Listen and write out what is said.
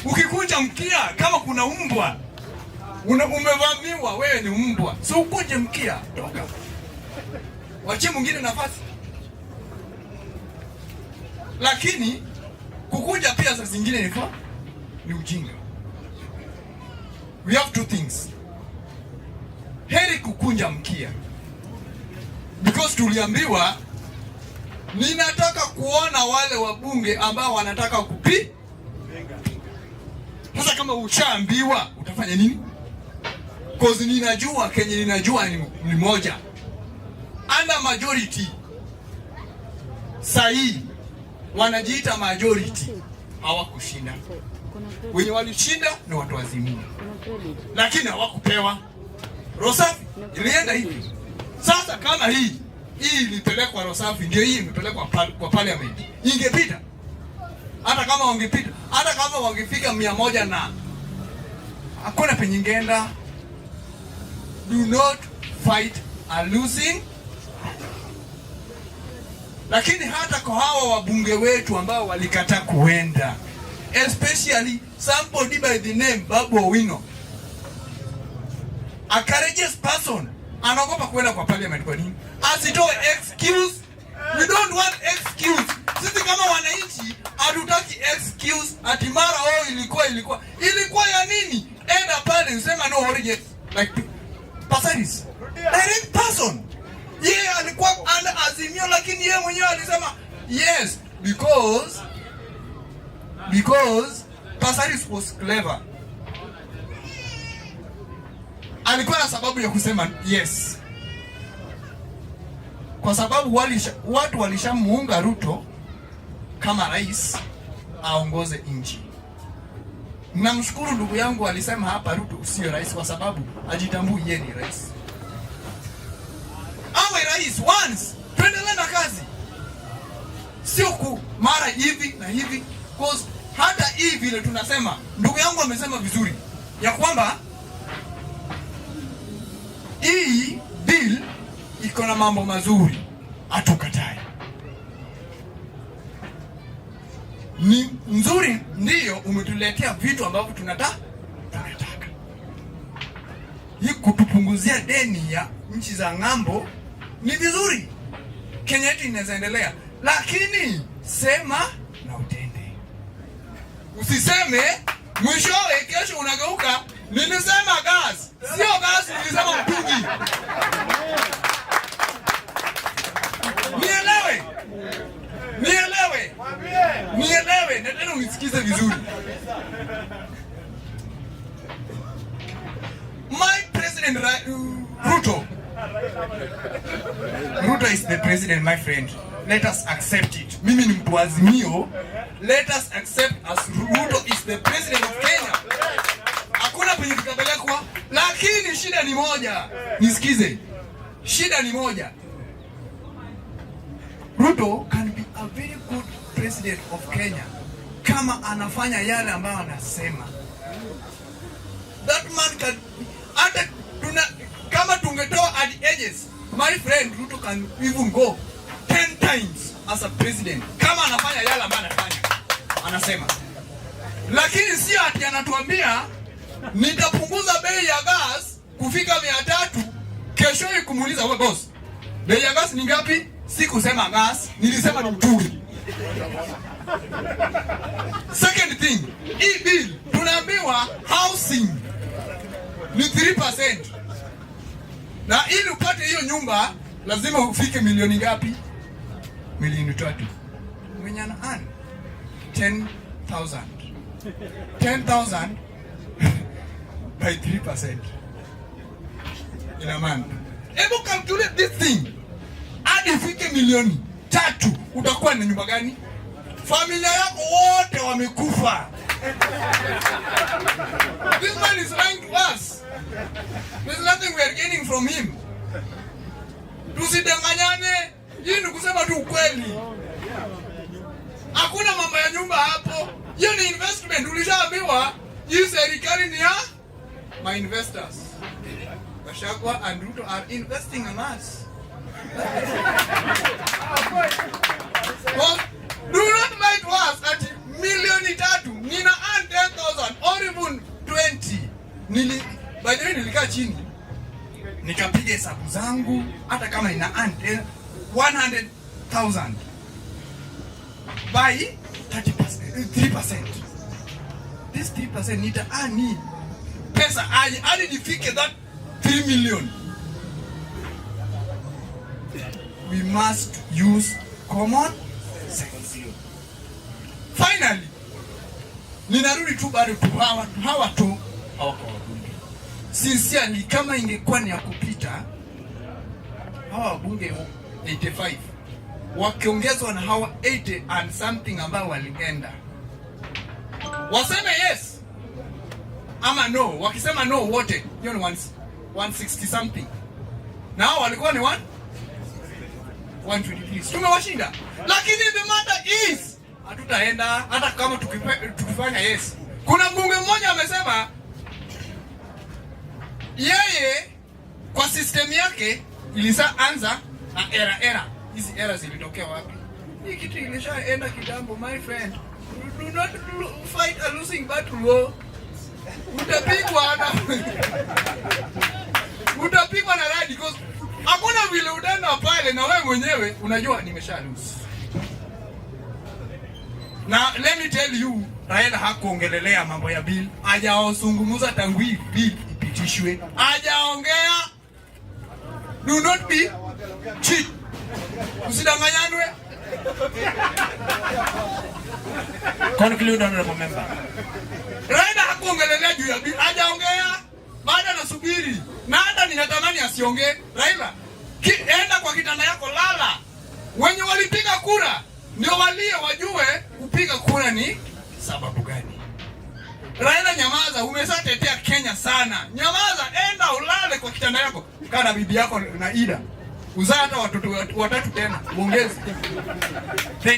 Ukikunja mkia kama kuna umbwa umevamiwa, wewe ni umbwa, so ukunje mkia, toka, wachie mwingine nafasi. Lakini kukunja pia saa zingine ni ujinga. We have two things. Heri kukunja mkia, because tuliambiwa, ninataka kuona wale wabunge ambao wanataka kupi. Sasa kama ushaambiwa utafanya nini? Cause ninajua Kenya, ninajua ni moja. Under majority sahi wanajiita majority, hawakushinda. Wenye walishinda ni watu wazimia, lakini hawakupewa. Rosafi ilienda hivi. Sasa kama hii ilipelekwa Rosafi, ndio hii imepelekwa kwa parliament, ingepita. Hata kama wangepita, hata kama wangefika 100 na hakuna penye ingeenda. Do not fight a losing. Lakini hata kwa hawa wabunge wetu ambao walikataa kuenda, especially somebody by the name Babu Owino, a courageous person, anaogopa kuenda kwa parliament. Kwa nini? Asitoe excuse. We don't want excuse. Sisi kama wananchi hatutaki excuse. Ati mara ilikuwa ya nini? Enda pale usema no origin, like Pasaris, direct person. Yeye alikuwa ana azimio, lakini yeye mwenyewe alisema yes, because Pasaris was clever. Alikuwa na sababu ya kusema yes, kwa sababu watu walishamuunga Ruto kama rais aongoze nchi. Namshukuru ndugu yangu alisema hapa Ruto sio rais kwa sababu ajitambui yeye ni rais. Awe rais once, tuendelee na kazi. Sio mara hivi na hivi, cause hata hivi vile tunasema, ndugu yangu amesema vizuri ya kwamba hii bill iko na mambo mazuri, atukatai. Ni nzuri, ndio umetuletea vitu ambavyo tunataka. Hii kutupunguzia deni ya nchi za ng'ambo ni vizuri. Kenya yetu inaweza endelea, lakini sema na utende. Usiseme mwishowe kesho unageuka, nilisema gas, sio gas, nilisema mtungi. Nielewe, na tena unisikize vizuri. My president Ruto is the president, my friend. Let us accept it. Mimi ni mtu azimio. Let us accept as Ruto is the president of Kenya. Hakuna penye tukapelekwa, lakini shida ni moja. Nisikize. Shida ni moja. Ruto can be a very good president of Kenya kama anafanya yale ambayo anasema. That man can, hata kama tungetoa at the edges, my friend Ruto can even go 10 times as a president kama anafanya yale ambayo anasema. Lakini si ati anatuambia nitapunguza bei ya gas kufika 300, kesho kumuuliza wewe boss, bei ya gas ni ngapi? Sikusema gas, nilisema ni mtungi. Second thing, hii bill tunaambiwa housing ni 3%. Na ili upate hiyo nyumba lazima ufike milioni ngapi? Milioni 3. Mwenye ana 10,000. 10,000 by 3% in a month. Hebu calculate this thing. Hadi ifike milioni 3, utakuwa na nyumba gani? Familia yako wote wamekufa. This man is lying to us. There's nothing we are gaining from him. Tusidanganyane, hii ni kusema tu ukweli. Hakuna mambo ya nyumba hapo. Hiyo ni investment. Ulishaambiwa hii serikali ni ya my investors. Gachagua and Ruto are investing in us. Well, do not lie to us at milioni 3. Nina earn chini nikapiga hesabu zangu, hata kama ina 100,000 by 3%. This 3% nita earn pesa hadi nifike that 3 million. We must use common sense. Finally, ninarudi tu bado tu hawa tu hawako wabunge. Sincerely, kama ingekuwa ni ya kupita, hawa wabunge 85 wakiongezwa na hawa 80 and something ambao walienda, waseme yes ama no. Wakisema no wote, hiyo ni 160 something, na hao walikuwa ni 123. Tumewashinda. Lakini the matter is, hatutaenda hata kama tukifanya yes. Kuna mbunge mmoja amesema yeye kwa system yake ilianza na era. Hizi era zilitokea wapi? Hii kitu ilishaenda kitambo, my friend. Do not fight a losing battle. Utapigwa na radi, because hakuna vile utaenda pale na wewe mwenyewe unajua nimesha lose. Na let me tell you, Raila hakuongelelea mambo ya bill, hajaozungumza tangu hii bill ipitishwe. Hajaongea. Do not be cheat. Usidanganyanwe. Conclude, honorable member. Raila hakuongelelea juu ya bill, hajaongea. Baada nasubiri. Na hata ninatamani asiongee. Raila, enda kwa kitanda yako, lala. Wenye walipiga kura ndio walie wajue kupiga kura ni sababu gani. Raila, nyamaza, umeshatetea Kenya sana. Nyamaza, enda ulale kwa kitanda yako. Kaa na bibi yako na Ida. Uzaa hata watoto watatu tena. Uongeze.